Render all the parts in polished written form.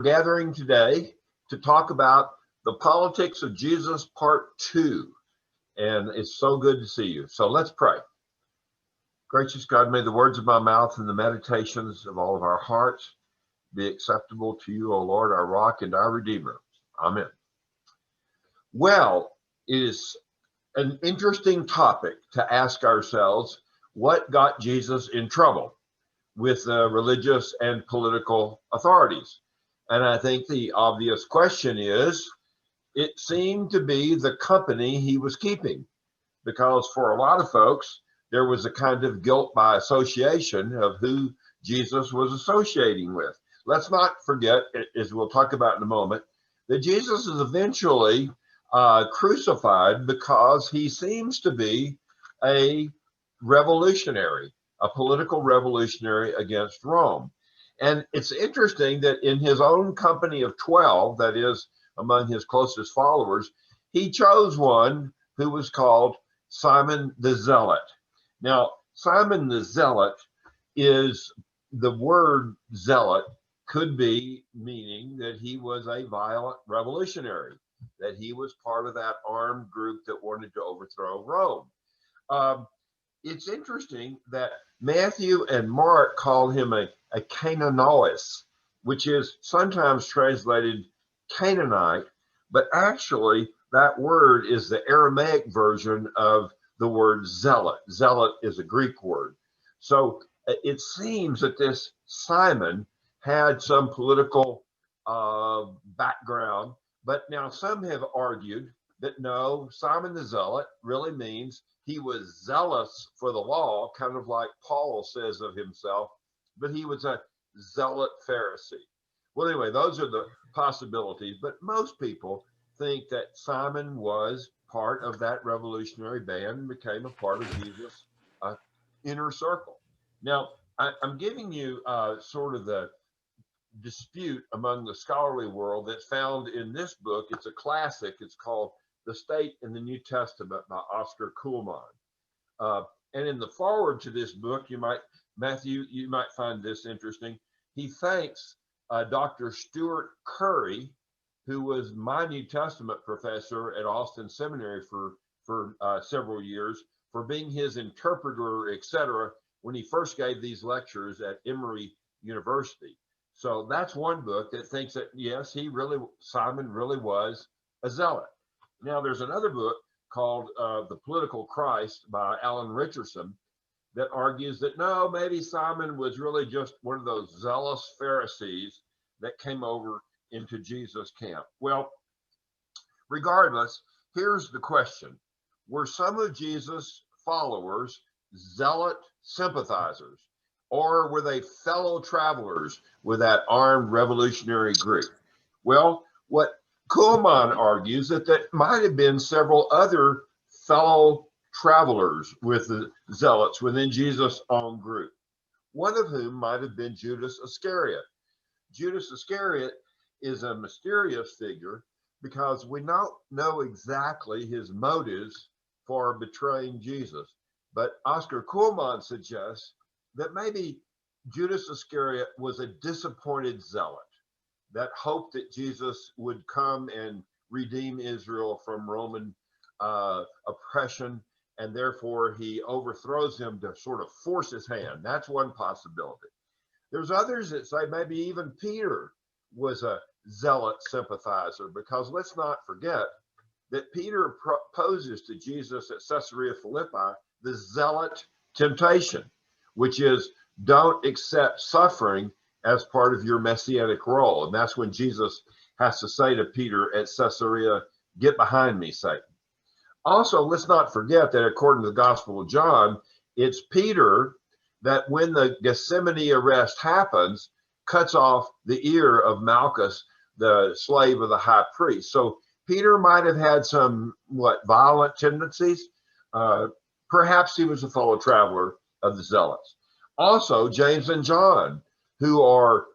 gathering today to talk about the politics of Jesus part 2. And it's so good to see you. So let's pray. Gracious God, may the words of my mouth and the meditations of all of our hearts be acceptable to you, O Lord, our rock and our redeemer. Amen. Well, it is an interesting topic to ask ourselves, what got Jesus in trouble with the religious and political authorities? And I think the obvious question is, it seemed to be the company he was keeping, because for a lot of folks, there was a kind of guilt by association of who Jesus was associating with. Let's not forget, as we'll talk about in a moment, that Jesus is eventually crucified because he seems to be a revolutionary, a political revolutionary against Rome. And it's interesting that in his own company of 12, that is, among his closest followers, he chose one who was called Simon the Zealot. Now, Simon the Zealot is the word zealot could be meaning that he was a violent revolutionary, that he was part of that armed group that wanted to overthrow Rome. It's interesting that Matthew and Mark call him a Canaanite, which is sometimes translated Canaanite, but actually that word is the Aramaic version of the word zealot. Zealot is a Greek word. So it seems that this Simon had some political background, but now some have argued that no, Simon the Zealot really means he was zealous for the law, kind of like Paul says of himself, but he was a zealot Pharisee. Well, anyway, those are the possibilities, but most people think that Simon was part of that revolutionary band and became a part of Jesus' inner circle. Now, I'm giving you sort of the dispute among the scholarly world that's found in this book. It's a classic. It's called The State in the New Testament by Oscar Kuhlman. And in the foreword to this book, Matthew, you might find this interesting. He thanks Dr. Stuart Curry, who was my New Testament professor at Austin Seminary for several years, for being his interpreter, etc., when he first gave these lectures at Emory University. So that's one book that thinks that, yes, Simon really was a zealot. Now, there's another book called The Political Christ by Alan Richardson that argues that, no, maybe Simon was really just one of those zealous Pharisees that came over into Jesus' camp. Well, regardless, here's the question. Were some of Jesus' followers zealot sympathizers, or were they fellow travelers with that armed revolutionary group? Well, what Kuhlman argues that might have been several other fellow travelers with the zealots within Jesus' own group, one of whom might have been Judas Iscariot. Judas Iscariot is a mysterious figure because we don't know exactly his motives for betraying Jesus. But Oscar Kuhlman suggests that maybe Judas Iscariot was a disappointed zealot that hoped that Jesus would come and redeem Israel from Roman oppression, and therefore he overthrows him to sort of force his hand. That's one possibility. There's others that say maybe even Peter was a zealot sympathizer, because let's not forget that Peter proposes to Jesus at Caesarea Philippi the zealot temptation, which is don't accept suffering as part of your messianic role. And that's when Jesus has to say to Peter at Caesarea, "Get behind me, Satan." Also, let's not forget that according to the Gospel of John, it's Peter that when the Gethsemane arrest happens, cuts off the ear of Malchus, the slave of the high priest. So Peter might have had some, violent tendencies. Perhaps he was a fellow traveler of the zealots. Also, James and John, who are,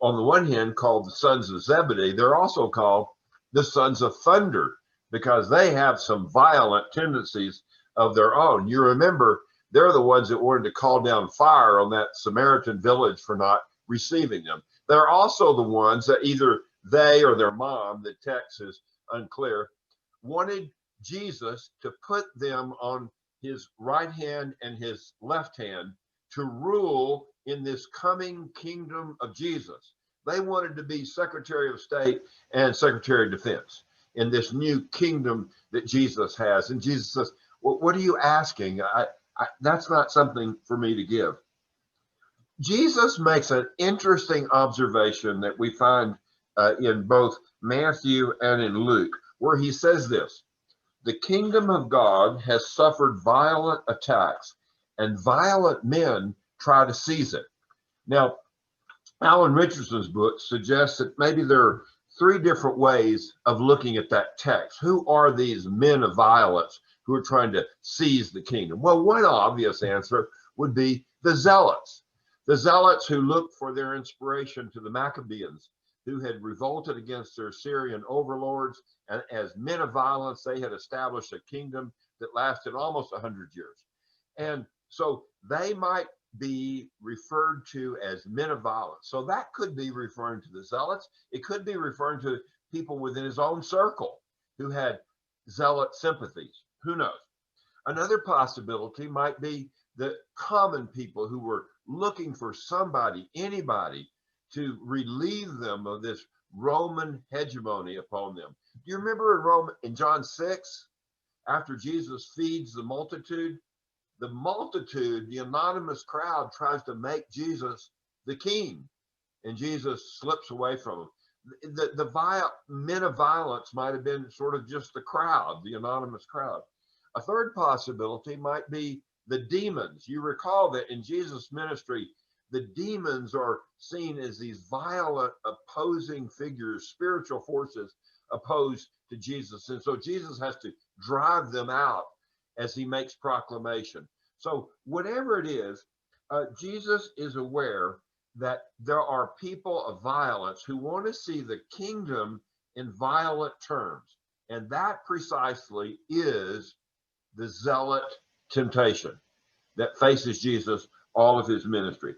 on the one hand, called the sons of Zebedee, they're also called the sons of thunder because they have some violent tendencies of their own. You remember, they're the ones that wanted to call down fire on that Samaritan village for not receiving them. They're also the ones that either they or their mom, the text is unclear, wanted Jesus to put them on his right hand and his left hand to rule in this coming kingdom of Jesus. They wanted to be Secretary of State and Secretary of Defense in this new kingdom that Jesus has. And Jesus says, well, what are you asking? That's not something for me to give. Jesus makes an interesting observation that we find in both Matthew and in Luke, where he says this: the kingdom of God has suffered violent attacks, and violent men try to seize it. Now, Alan Richardson's book suggests that maybe there are three different ways of looking at that text. Who are these men of violence who are trying to seize the kingdom? Well, one obvious answer would be the zealots. The zealots who looked for their inspiration to the Maccabees, who had revolted against their Syrian overlords, and as men of violence, they had established a kingdom that lasted almost 100 years. And so they might be referred to as men of violence. So that could be referring to the zealots. It could be referring to people within his own circle who had zealot sympathies. Who knows? Another possibility might be the common people who were looking for somebody, anybody, to relieve them of this Roman hegemony upon them. Do you remember in John 6, after Jesus feeds the multitude, the anonymous crowd tries to make Jesus the king, and Jesus slips away from them. The men of violence might have been sort of just the crowd, the anonymous crowd. A third possibility might be the demons. You recall that in Jesus' ministry, the demons are seen as these violent opposing figures, spiritual forces opposed to Jesus. And so Jesus has to drive them out as he makes proclamation. So whatever it is, Jesus is aware that there are people of violence who want to see the kingdom in violent terms. And that precisely is the zealot temptation that faces Jesus all of his ministry.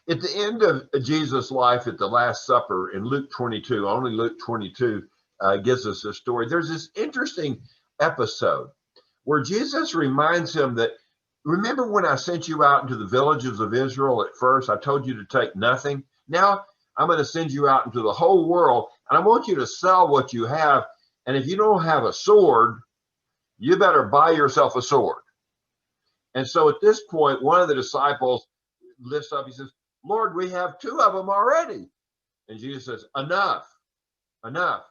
At the end of Jesus' life at the Last Supper in Luke 22, only Luke 22 gives us this story. There's this interesting episode where Jesus reminds him that, remember when I sent you out into the villages of Israel at first, I told you to take nothing. Now I'm going to send you out into the whole world, and I want you to sell what you have. And if you don't have a sword, you better buy yourself a sword. And so at this point, one of the disciples lifts up, he says, Lord, we have two of them already. And Jesus says, enough, enough.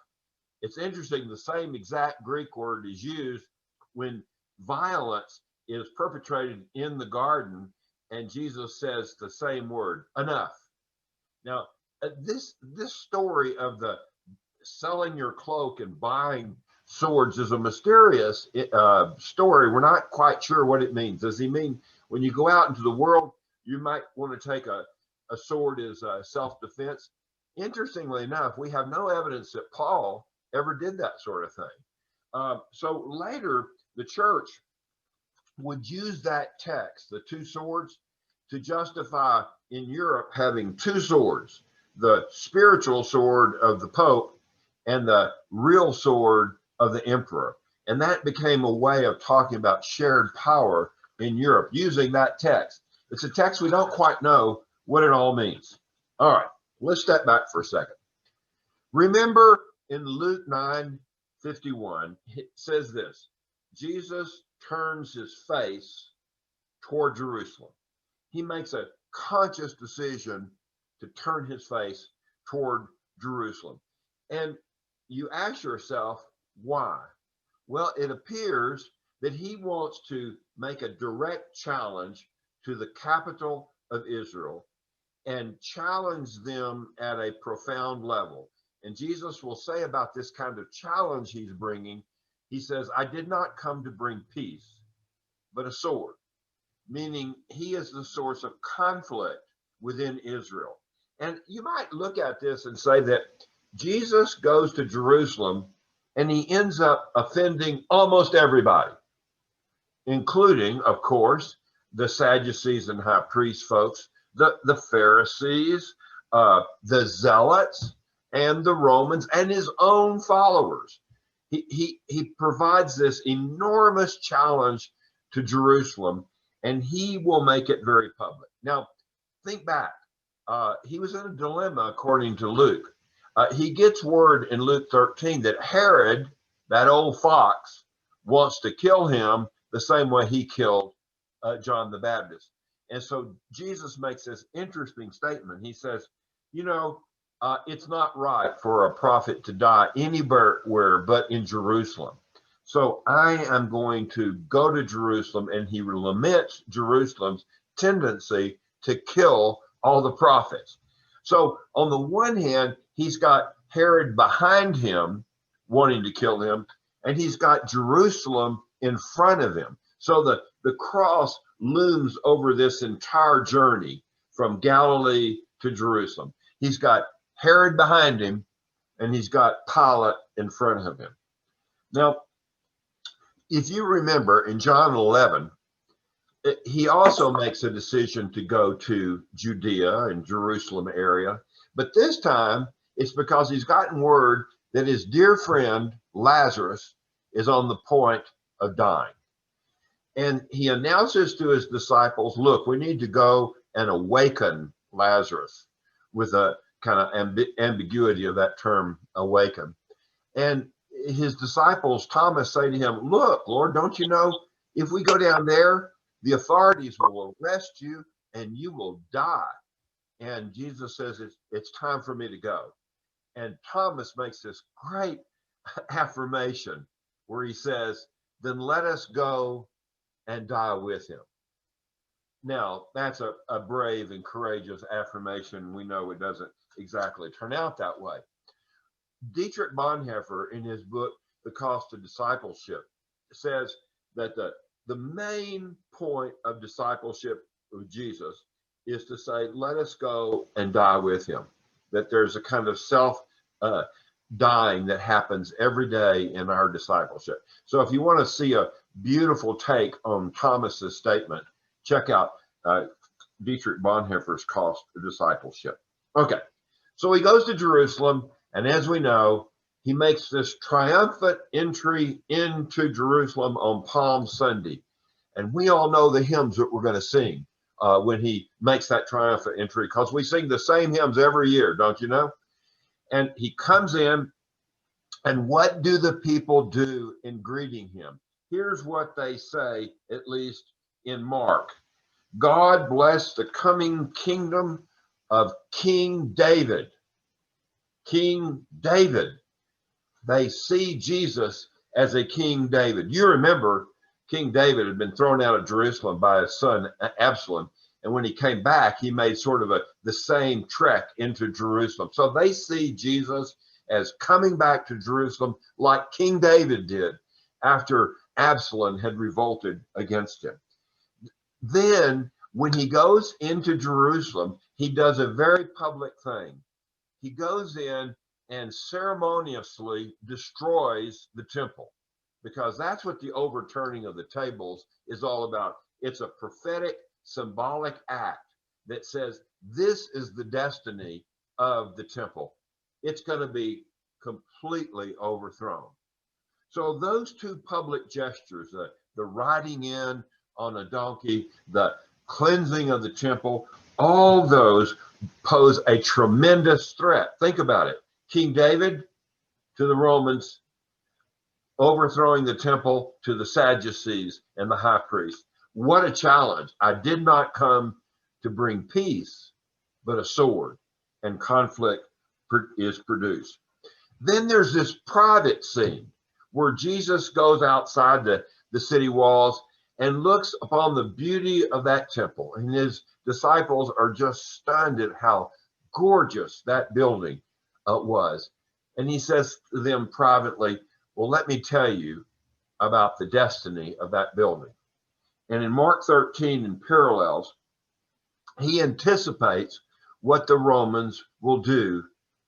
It's interesting, the same exact Greek word is used when violence is perpetrated in the garden, and Jesus says the same word, enough. Now, this story of the selling your cloak and buying swords is a mysterious story. We're not quite sure what it means. Does he mean when you go out into the world, you might want to take a sword as self-defense? Interestingly enough, we have no evidence that Paul ever did that sort of thing. So later, the church would use that text, the two swords, to justify in Europe having two swords, the spiritual sword of the Pope and the real sword of the emperor. And that became a way of talking about shared power in Europe using that text. It's a text we don't quite know what it all means. All right, let's step back for a second. Remember in Luke 9:51, it says this: Jesus turns his face toward Jerusalem. He makes a conscious decision to turn his face toward Jerusalem. And you ask yourself, why? Well, it appears that he wants to make a direct challenge to the capital of Israel and challenge them at a profound level. And Jesus will say about this kind of challenge he's bringing, he says, I did not come to bring peace, but a sword, meaning he is the source of conflict within Israel. And you might look at this and say that Jesus goes to Jerusalem and he ends up offending almost everybody, including, of course, the Sadducees and high priest folks, the Pharisees, the Zealots and the Romans and his own followers. He provides this enormous challenge to Jerusalem, and he will make it very public. Now, think back. He was in a dilemma, according to Luke. He gets word in Luke 13 that Herod, that old fox, wants to kill him the same way he killed John the Baptist. And so Jesus makes this interesting statement. He says, you know, it's not right for a prophet to die anywhere but in Jerusalem. So I am going to go to Jerusalem, and he laments Jerusalem's tendency to kill all the prophets. So on the one hand, he's got Herod behind him wanting to kill him, and he's got Jerusalem in front of him. So the cross looms over this entire journey from Galilee to Jerusalem. He's got Herod behind him, and he's got Pilate in front of him. Now, if you remember in John 11, he also makes a decision to go to Judea and Jerusalem area. But this time, it's because he's gotten word that his dear friend Lazarus is on the point of dying. And he announces to his disciples, look, we need to go and awaken Lazarus, with a kind of ambiguity of that term, awaken. And his disciples, Thomas, say to him, look, Lord, don't you know, if we go down there, the authorities will arrest you and you will die. And Jesus says, it's time for me to go. And Thomas makes this great affirmation where he says, then let us go and die with him. Now, that's a brave and courageous affirmation. We know it doesn't exactly turn out that way. Dietrich Bonhoeffer, in his book, The Cost of Discipleship, says that the main point of discipleship of Jesus is to say, let us go and die with him. That there's a kind of self-dying that happens every day in our discipleship. So if you want to see a beautiful take on Thomas's statement, check out Dietrich Bonhoeffer's Cost of Discipleship. Okay, so he goes to Jerusalem, and as we know, he makes this triumphant entry into Jerusalem on Palm Sunday. And we all know the hymns that we're going to sing when he makes that triumphant entry, because we sing the same hymns every year, don't you know? And he comes in, and what do the people do in greeting him? Here's what they say, at least in Mark. God bless the coming kingdom of King David. King David. They see Jesus as a King David. You remember King David had been thrown out of Jerusalem by his son Absalom. And when he came back, he made sort of the same trek into Jerusalem. So they see Jesus as coming back to Jerusalem like King David did after Absalom had revolted against him. Then when he goes into Jerusalem, he does a very public thing. He goes in and ceremoniously destroys the temple, because that's what the overturning of the tables is all about. It's a prophetic, symbolic act that says this is the destiny of the temple. It's going to be completely overthrown. So those two public gestures, the riding in on a donkey, the cleansing of the temple, all those pose a tremendous threat. Think about it. King David to the Romans, overthrowing the temple to the Sadducees and the high priest. What a challenge. I did not come to bring peace, but a sword, and conflict is produced. Then there's this private scene where Jesus goes outside the city walls and looks upon the beauty of that temple. And his disciples are just stunned at how gorgeous that building was. And he says to them privately, well, let me tell you about the destiny of that building. And in Mark 13 and parallels, he anticipates what the Romans will do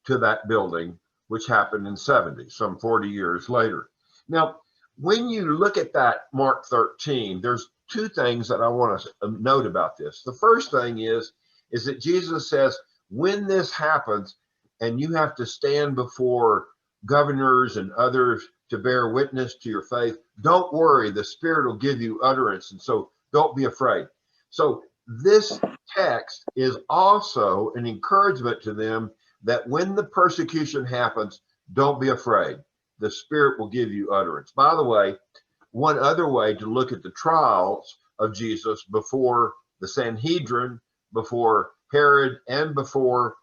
to that building, which happened in 70, some 40 years later. Now, when you look at that Mark 13, there's two things that I want to note about this. The first thing is that Jesus says, when this happens and you have to stand before governors and others to bear witness to your faith, don't worry, the Spirit will give you utterance. And so don't be afraid. So this text is also an encouragement to them that when the persecution happens, don't be afraid. The Spirit will give you utterance. By the way, one other way to look at the trials of Jesus before the Sanhedrin, before Herod, and before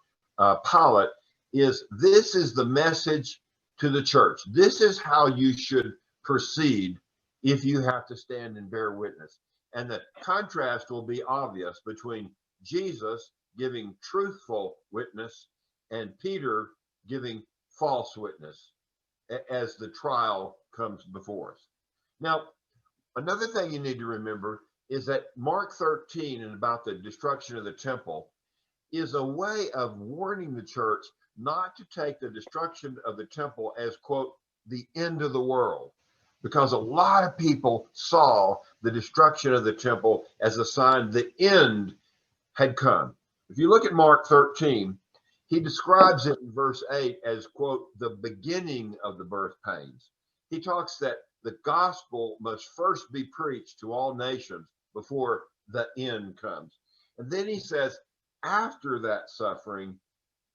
Pilate is this is the message to the church. This is how you should proceed if you have to stand and bear witness. And the contrast will be obvious between Jesus giving truthful witness and Peter giving false witness as the trial comes before us. Now, another thing you need to remember is that Mark 13 and about the destruction of the temple is a way of warning the church not to take the destruction of the temple as, quote, the end of the world, because a lot of people saw the destruction of the temple as a sign the end had come. If you look at Mark 13, he describes it in verse 8 as, quote, the beginning of the birth pains. He talks that the gospel must first be preached to all nations before the end comes. And then he says, after that suffering,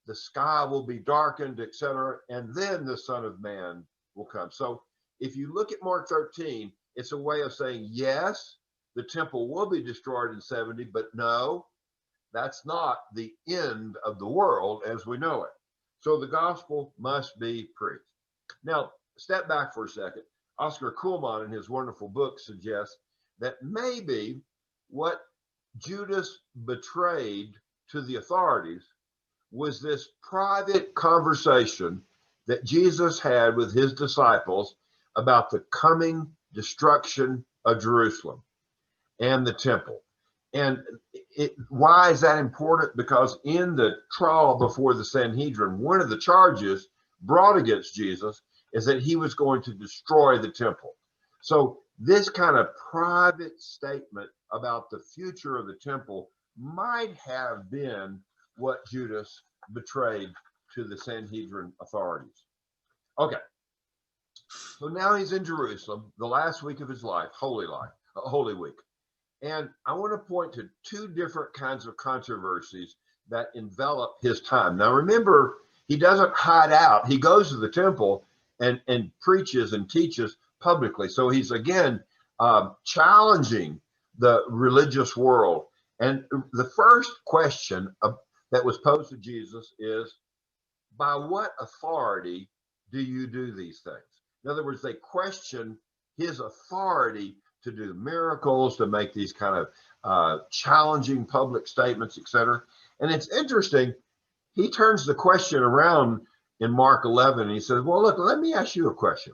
the sky will be darkened, etc., and then the Son of Man will come. So if you look at Mark 13, it's a way of saying, yes, the temple will be destroyed in 70, but no, that's not the end of the world as we know it. So the gospel must be preached. Now, step back for a second. Oscar Kuhlman, in his wonderful book, suggests that maybe what Judas betrayed to the authorities was this private conversation that Jesus had with his disciples about the coming destruction of Jerusalem and the temple. And why is that important? Because in the trial before the Sanhedrin, one of the charges brought against Jesus is that he was going to destroy the temple. So this kind of private statement about the future of the temple might have been what Judas betrayed to the Sanhedrin authorities. Okay, so now he's in Jerusalem, the last week of his life, Holy Week. And I want to point to two different kinds of controversies that envelop his time. Now remember, he doesn't hide out. He goes to the temple and preaches and teaches publicly. So he's again challenging the religious world. And the first question that was posed to Jesus is, by what authority do you do these things? In other words, they question his authority to do miracles, to make these kind of challenging public statements, etc. And it's interesting, he turns the question around in Mark 11, and he says, well, look, let me ask you a question.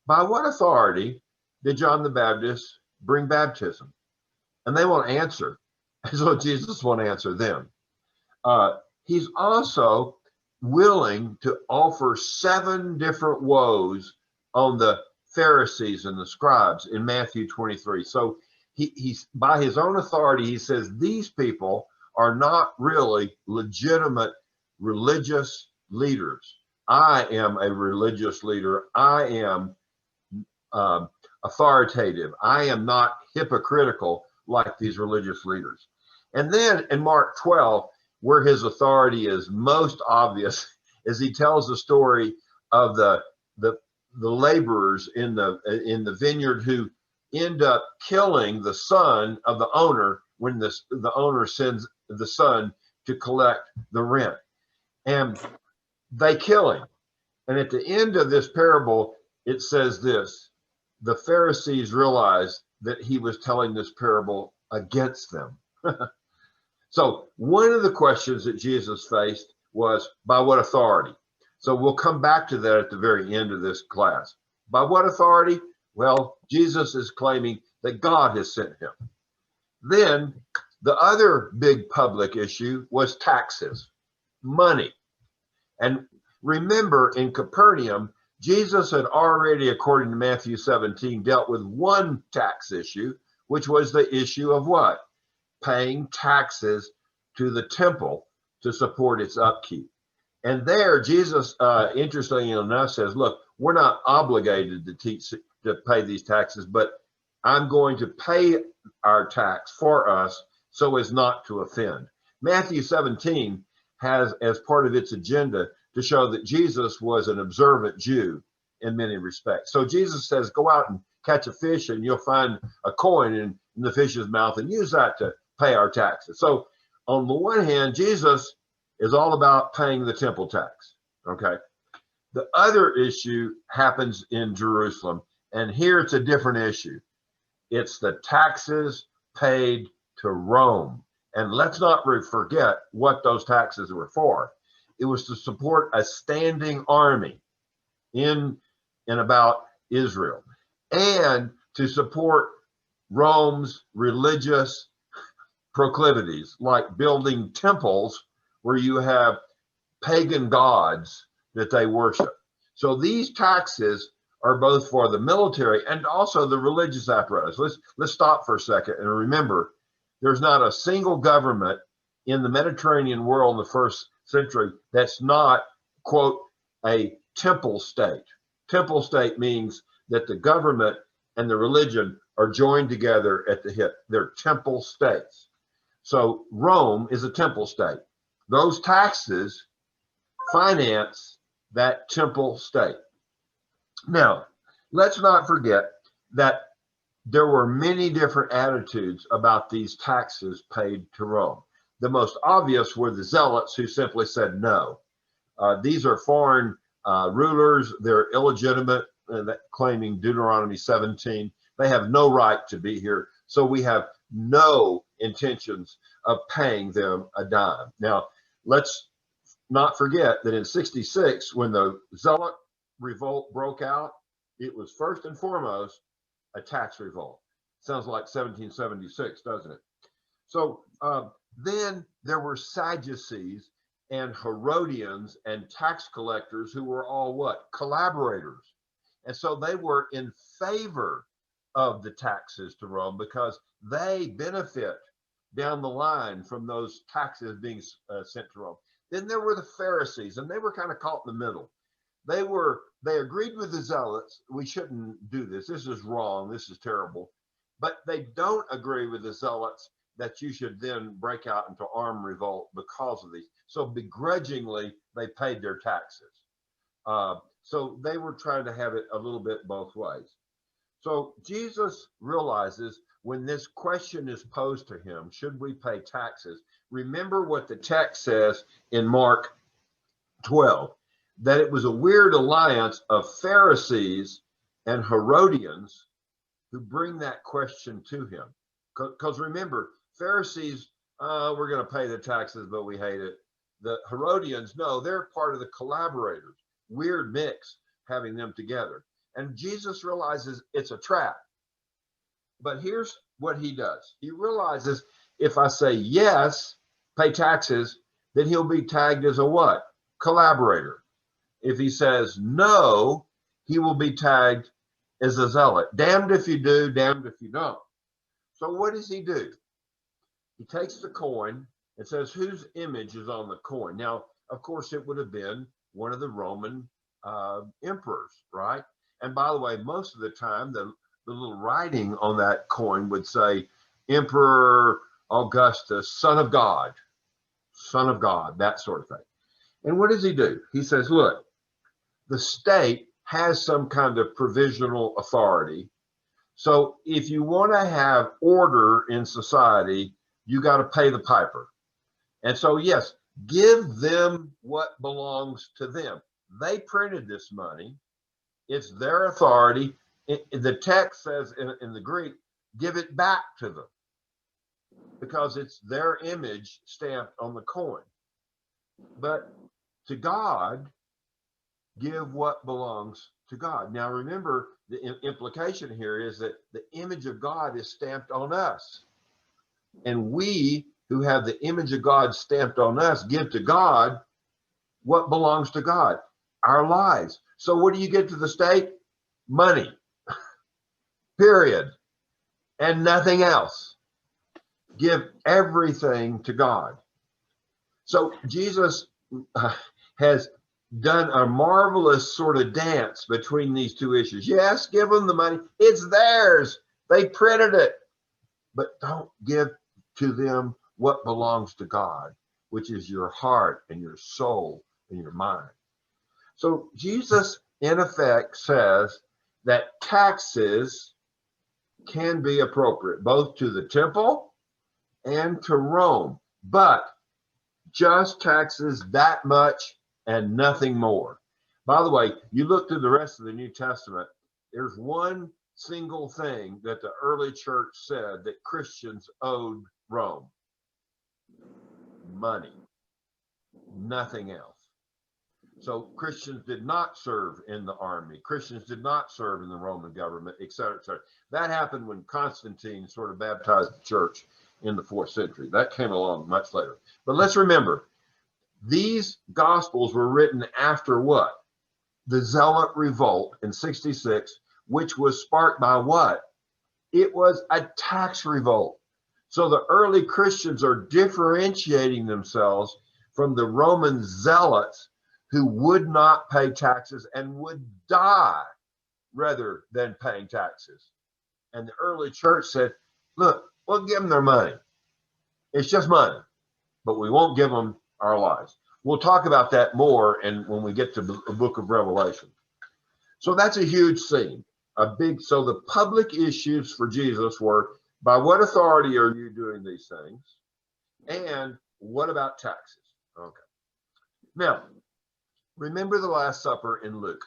By what authority did John the Baptist bring baptism? And they won't answer. So Jesus won't answer them. He's also willing to offer 7 different woes on the Pharisees and the scribes in Matthew 23. So he's by his own authority, he says these people are not really legitimate religious leaders. I am a religious leader. I am authoritative. I am not hypocritical like these religious leaders. And then in Mark 12, where his authority is most obvious, is he tells the story of the laborers in the vineyard who end up killing the son of the owner when the owner sends the son to collect the rent. And they kill him. And at the end of this parable, it says this: the Pharisees realized that he was telling this parable against them. So one of the questions that Jesus faced was, by what authority? So we'll come back to that at the very end of this class. By what authority? Well, Jesus is claiming that God has sent him. Then the other big public issue was taxes, money. And remember, in Capernaum, Jesus had already, according to Matthew 17, dealt with one tax issue, which was the issue of what? Paying taxes to the temple to support its upkeep. And there, Jesus, interestingly enough, says, look, we're not obligated to pay these taxes, but I'm going to pay our tax for us so as not to offend. Matthew 17 has as part of its agenda to show that Jesus was an observant Jew in many respects. So Jesus says, go out and catch a fish and you'll find a coin in the fish's mouth and use that to pay our taxes. So on the one hand, Jesus is all about paying the temple tax, okay? The other issue happens in Jerusalem, and here it's a different issue. It's the taxes paid to Rome. And let's not forget what those taxes were for. It was to support a standing army in about Israel, and to support Rome's religious proclivities, like building temples where you have pagan gods that they worship. So these taxes are both for the military and also the religious apparatus. Let's stop for a second and remember, there's not a single government in the Mediterranean world in the first century that's not, quote, a temple state. Temple state means that the government and the religion are joined together at the hip. They're temple states. So Rome is a temple state. Those taxes finance that temple state. Now, let's not forget that there were many different attitudes about these taxes paid to Rome. The most obvious were the zealots, who simply said no. These are foreign rulers. They're illegitimate, claiming Deuteronomy 17. They have no right to be here. So we have no intentions of paying them a dime. Now, let's not forget that in 66, when the Zealot revolt broke out, it was first and foremost a tax revolt. Sounds like 1776, doesn't it? So then there were Sadducees and Herodians and tax collectors who were all what? Collaborators. And so they were in favor of the taxes to Rome because they benefit down the line from those taxes being sent to Rome. Then there were the Pharisees, and they were kind of caught in the middle. They agreed with the Zealots, we shouldn't do this. This is wrong. This is terrible. But they don't agree with the Zealots that you should then break out into armed revolt because of these. So begrudgingly, they paid their taxes. So they were trying to have it a little bit both ways. So Jesus realizes when this question is posed to him, should we pay taxes? Remember what the text says in Mark 12, that it was a weird alliance of Pharisees and Herodians who bring that question to him. Because remember, Pharisees, we're going to pay the taxes, but we hate it. The Herodians, no, they're part of the collaborators. Weird mix having them together. And Jesus realizes it's a trap. But here's what he does. He realizes if I say yes, pay taxes, then he'll be tagged as a what? Collaborator. If he says no, he will be tagged as a zealot. Damned if you do, damned if you don't. So what does he do? He takes the coin and says, whose image is on the coin? Now, of course, it would have been one of the Roman emperors, right? And by the way, most of the time, the little writing on that coin would say, Emperor Augustus, son of God, that sort of thing. And what does he do? He says, look, the state has some kind of provisional authority. So if you want to have order in society, you got to pay the piper. And so, yes, give them what belongs to them. They printed this money. It's their authority. The text says in the Greek, give it back to them because it's their image stamped on the coin. But to God, give what belongs to God. Now, remember, the implication here is that the image of God is stamped on us. And we who have the image of God stamped on us give to God what belongs to God, our lives. So what do you get to the state? Money, period, and nothing else. Give everything to God. So Jesus has done a marvelous sort of dance between these two issues. Yes, give them the money. It's theirs. They printed it. But don't give to them what belongs to God, which is your heart and your soul and your mind. So Jesus, in effect, says that taxes can be appropriate both to the temple and to Rome, but just taxes that much and nothing more. By the way, you look through the rest of the New Testament, there's one single thing that the early church said that Christians owed Rome: money, nothing else. So Christians did not serve in the army. Christians did not serve in the Roman government, et cetera, et cetera. That happened when Constantine sort of baptized the church in the 4th century. That came along much later. But let's remember, these gospels were written after what? The Zealot revolt in 66, which was sparked by what? It was a tax revolt. So the early Christians are differentiating themselves from the Roman zealots who would not pay taxes and would die rather than paying taxes. And the early church said, look, we'll give them their money. It's just money, but we won't give them our lives. We'll talk about that more and when we get to the book of Revelation. So that's a huge scene. So the public issues for Jesus were, by what authority are you doing these things? And what about taxes? Okay. Now, remember the Last Supper in Luke.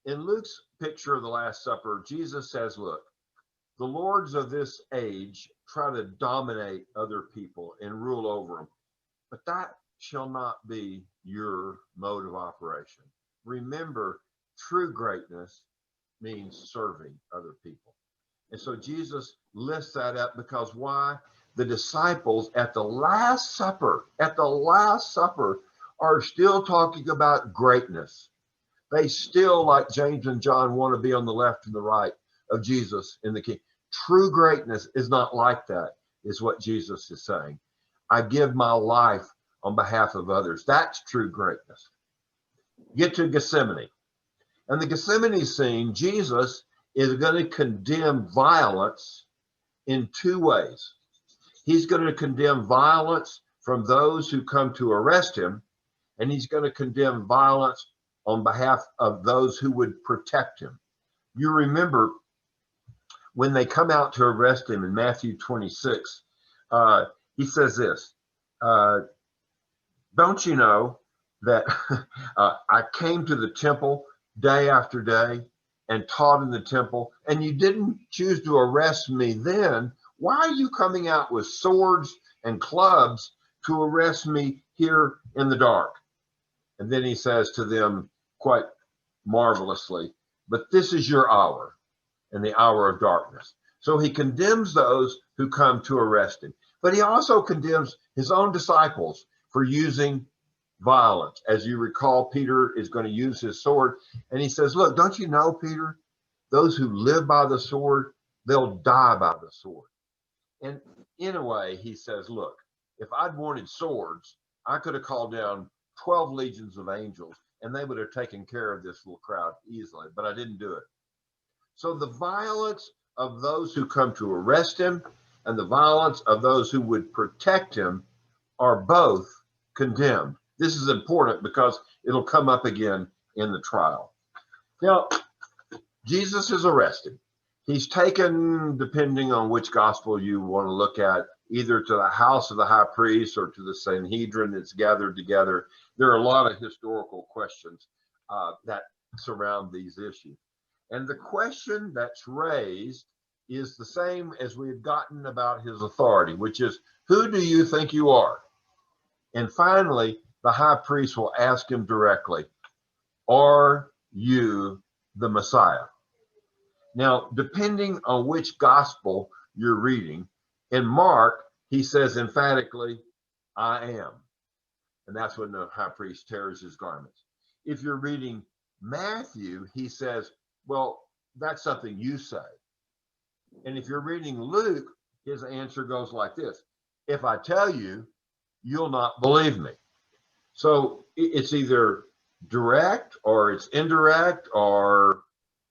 In Luke's picture of the Last Supper, Jesus says, look, the lords of this age try to dominate other people and rule over them, but that shall not be your mode of operation. Remember, true greatness means serving other people. And so Jesus lifts that up because why? The disciples at the Last Supper, are still talking about greatness. They still, like James and John, want to be on the left and the right of Jesus in the kingdom. True greatness is not like that, is what Jesus is saying. I give my life on behalf of others. That's true greatness. Get to Gethsemane. And the Gethsemane scene, Jesus is going to condemn violence in two ways. He's going to condemn violence from those who come to arrest him, and he's going to condemn violence on behalf of those who would protect him. You remember when they come out to arrest him in Matthew 26, he says this, don't you know that I came to the temple day after day and taught in the temple, and you didn't choose to arrest me then? Why are you coming out with swords and clubs to arrest me here in the dark? And then he says to them quite marvelously, but this is your hour and the hour of darkness. So he condemns those who come to arrest him, but he also condemns his own disciples for using violence. As you recall, Peter is going to use his sword, and he says, look, don't you know, Peter, those who live by the sword, they'll die by the sword. And in a way, he says, look, if I'd wanted swords, I could have called down 12 legions of angels, and they would have taken care of this little crowd easily, but I didn't do it. So the violence of those who come to arrest him and the violence of those who would protect him are both condemned. This is important because it'll come up again in the trial. Now, Jesus is arrested. He's taken, depending on which gospel you want to look at, either to the house of the high priest or to the Sanhedrin that's gathered together. There are a lot of historical questions that surround these issues. And the question that's raised is the same as we've gotten about his authority, which is, who do you think you are? And finally, the high priest will ask him directly, are you the Messiah? Now, depending on which gospel you're reading, in Mark, he says emphatically, I am. And that's when the high priest tears his garments. If you're reading Matthew, he says, well, that's something you say. And if you're reading Luke, his answer goes like this: if I tell you, you'll not believe me. So it's either direct or it's indirect, or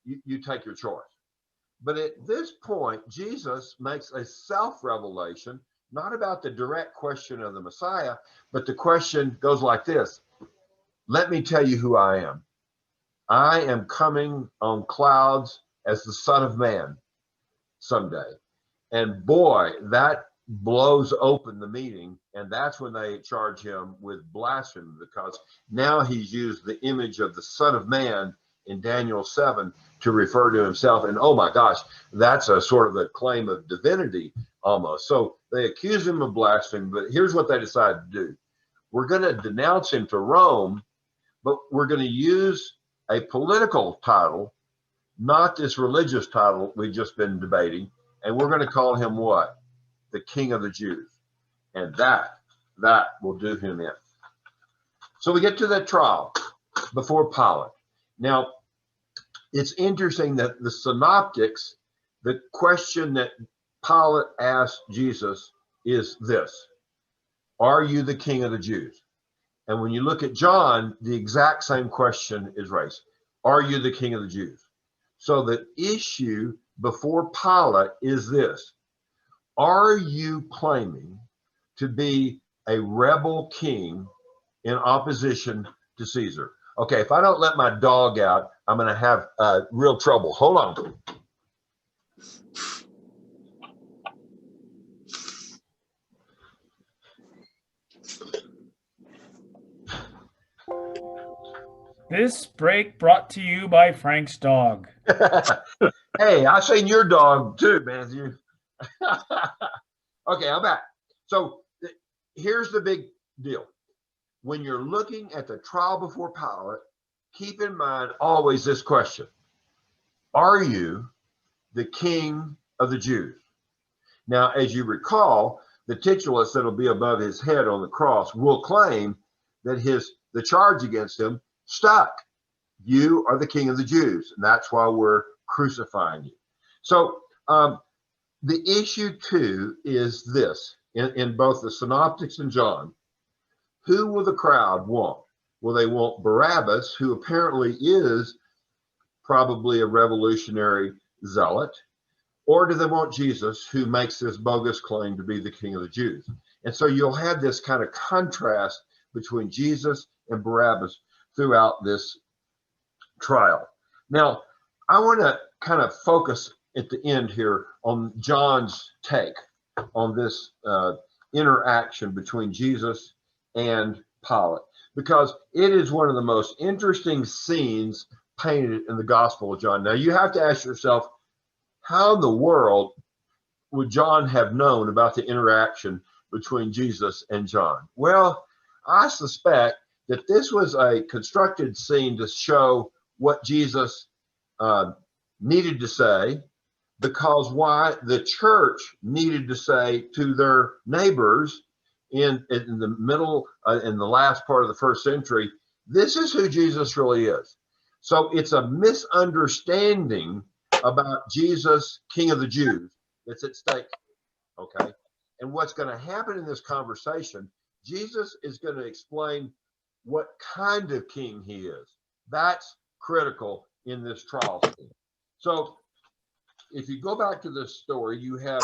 you take your choice. But at this point, Jesus makes a self-revelation, not about the direct question of the Messiah, but the question goes like this: let me tell you who I am. I am coming on clouds as the Son of Man someday. And boy, that blows open the meeting. And that's when they charge him with blasphemy, because now he's used the image of the Son of Man in Daniel 7 to refer to himself. And oh my gosh, that's a sort of a claim of divinity almost. So they accuse him of blasphemy, but here's what they decide to do: we're going to denounce him to Rome, but we're going to use a political title, not this religious title we've just been debating. And we're going to call him what? The King of the Jews. And that will do him in. So we get to that trial before Pilate. Now, it's interesting that the synoptics, the question that Pilate asked Jesus is this: are you the King of the Jews? And when you look at John, the exact same question is raised: are you the King of the Jews? So the issue before Pilate is this: are you claiming to be a rebel king in opposition to Caesar? Okay, if I don't let my dog out, I'm going to have real trouble. Hold on. This break brought to you by Frank's dog. Hey, I seen your dog too, Matthew. Okay, I'm back. So here's the big deal. When you're looking at the trial before Pilate, keep in mind always this question: are you the King of the Jews? Now, as you recall, the titulus that'll be above his head on the cross will claim that the charge against him stuck. You are the King of the Jews, and that's why we're crucifying you. So the issue too is this: in both the Synoptics and John, who will the crowd want? Will they want Barabbas, who apparently is probably a revolutionary zealot, or do they want Jesus, who makes this bogus claim to be the King of the Jews? And so you'll have this kind of contrast between Jesus and Barabbas throughout this trial. Now, I want to kind of focus at the end here on John's take on this interaction between Jesus and Pilate, because it is one of the most interesting scenes painted in the Gospel of John. Now, you have to ask yourself, how in the world would John have known about the interaction between Jesus and John? Well, I suspect that this was a constructed scene to show what Jesus needed to say, because why the church needed to say to their neighbors in the middle, in the last part of the first century, this is who Jesus really is. So it's a misunderstanding about Jesus, King of the Jews, that's at stake. Okay. And what's going to happen in this conversation, Jesus is going to explain what kind of king he is. That's critical in this trial scene. So if you go back to this story, you have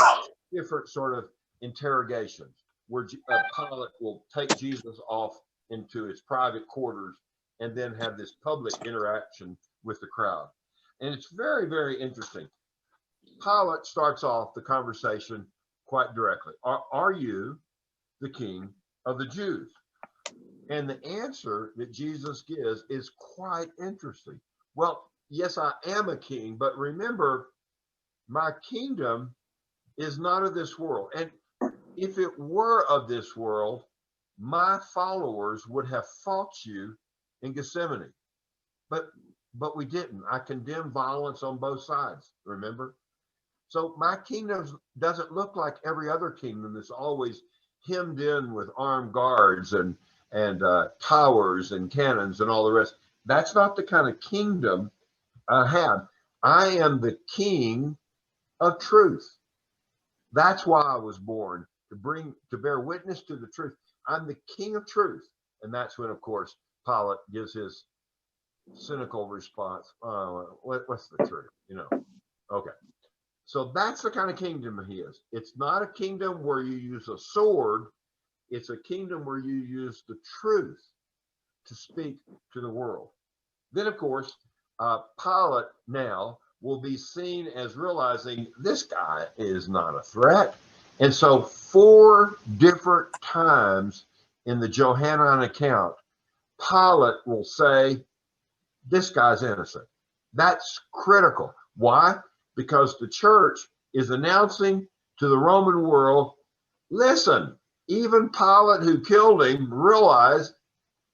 different sort of interrogations where Pilate will take Jesus off into his private quarters and then have this public interaction with the crowd. And it's very, very interesting. Pilate starts off the conversation quite directly. Are you the King of the Jews? And the answer that Jesus gives is quite interesting. Well, yes, I am a king, but remember, my kingdom is not of this world. And if it were of this world, my followers would have fought you in Gethsemane. But we didn't. I condemned violence on both sides, remember? So my kingdom doesn't look like every other kingdom that's always hemmed in with armed guards and towers and cannons and all the rest. That's not the kind of kingdom I have. I am the king of truth. That's why I was born, to bear witness to the truth. I'm the king of truth. And that's when, of course, Pilate gives his cynical response. What's the truth? Okay. So that's the kind of kingdom he is. It's not a kingdom where you use a sword. It's a kingdom where you use the truth to speak to the world. Then, of course, Pilate now will be seen as realizing this guy is not a threat. And so 4 different times in the Johannine account, Pilate will say, this guy's innocent. That's critical. Why? Because the church is announcing to the Roman world, listen, even Pilate who killed him realized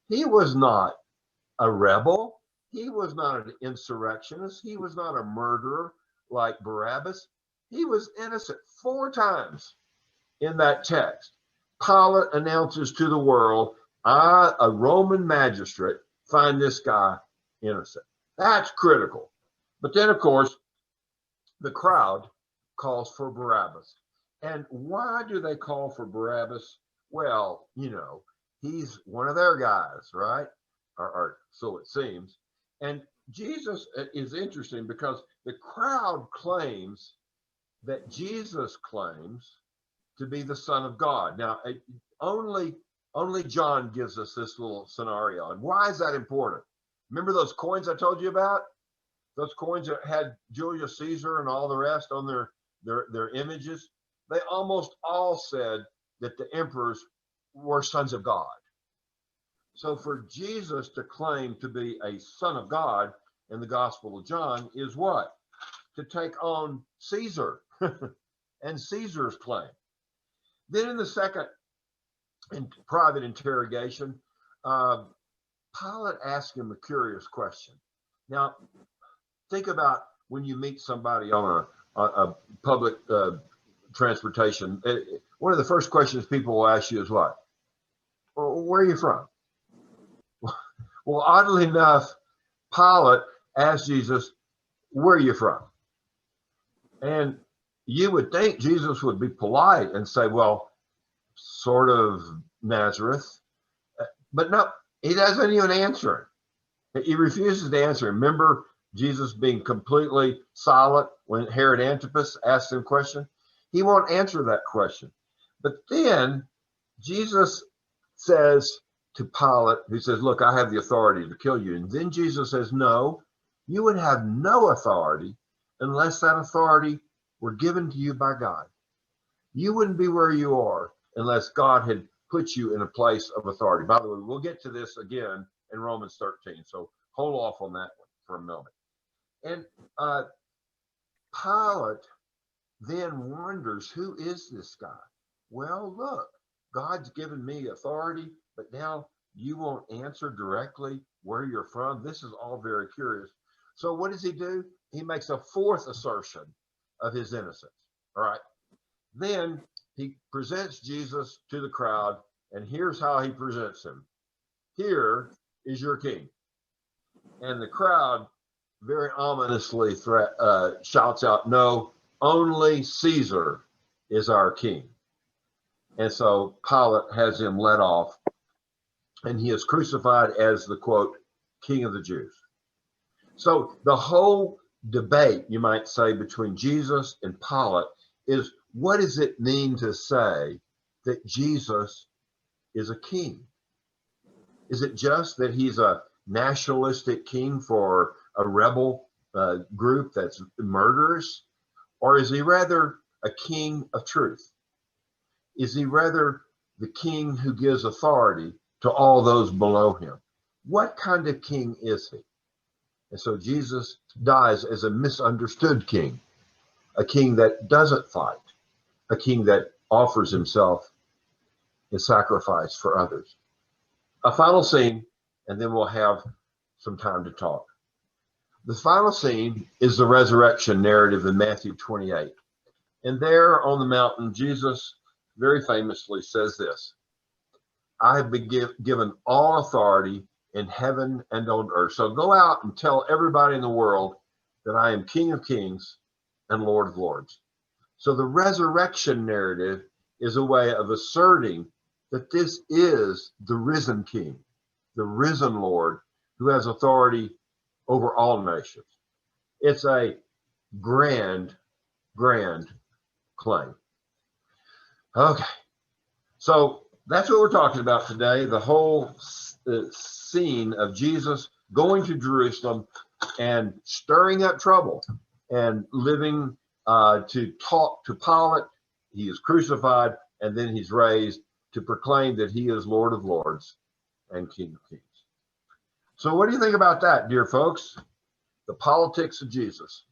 he was not a rebel. He was not an insurrectionist. He was not a murderer like Barabbas. He was innocent 4 times in that text. Pilate announces to the world, I, a Roman magistrate, find this guy innocent. That's critical. But then, of course, the crowd calls for Barabbas. And why do they call for Barabbas? Well, he's one of their guys, right? Or so it seems. And Jesus is interesting because the crowd claims that Jesus claims to be the Son of God. Now, only John gives us this little scenario. And why is that important? Remember those coins I told you about? Those coins that had Julius Caesar and all the rest on their images? They almost all said that the emperors were sons of God. So for Jesus to claim to be a son of God in the Gospel of John is what? To take on Caesar and Caesar's claim. Then in the second private interrogation, Pilate asked him a curious question. Now, think about when you meet somebody on a public transportation. One of the first questions people will ask you is what? Well, where are you from? Well, oddly enough, Pilate asked Jesus, where are you from? And you would think Jesus would be polite and say, well, sort of Nazareth. But no, he doesn't even answer it. He refuses to answer. Remember Jesus being completely silent when Herod Antipas asked him a question? He won't answer that question. But then Jesus says to Pilate, who says, look, I have the authority to kill you. And then Jesus says, no, you would have no authority unless that authority were given to you by God. You wouldn't be where you are unless God had put you in a place of authority. By the way, we'll get to this again in Romans 13. So hold off on that one for a moment. And Pilate then wonders, who is this guy? Well, look, God's given me authority, but now you won't answer directly where you're from. This is all very curious. So what does he do? He makes a 4th assertion of his innocence. All right. Then he presents Jesus to the crowd, and here's how he presents him. Here is your king. And the crowd very ominously shouts out, no, only Caesar is our king. And so Pilate has him let off, and he is crucified as the, quote, king of the Jews. So the whole debate, you might say, between Jesus and Pilate is, what does it mean to say that Jesus is a king? Is it just that he's a nationalistic king for a rebel group that's murderous? Or is he rather a king of truth? Is he rather the king who gives authority to all those below him? What kind of king is he? And so Jesus dies as a misunderstood king, a king that doesn't fight, a king that offers himself in sacrifice for others. A final scene, and then we'll have some time to talk. The final scene is the resurrection narrative in Matthew 28. And there on the mountain, Jesus very famously says this, I have been given all authority in heaven and on earth. So go out and tell everybody in the world that I am King of Kings and Lord of Lords. So the resurrection narrative is a way of asserting that this is the risen King, the risen Lord, who has authority over all nations. It's a grand, grand claim. Okay, so that's what we're talking about today, the whole scene of Jesus going to Jerusalem and stirring up trouble and living to talk to Pilate. He is crucified, and then he's raised to proclaim that he is Lord of Lords and King of Kings. So what do you think about that, dear folks? The politics of Jesus.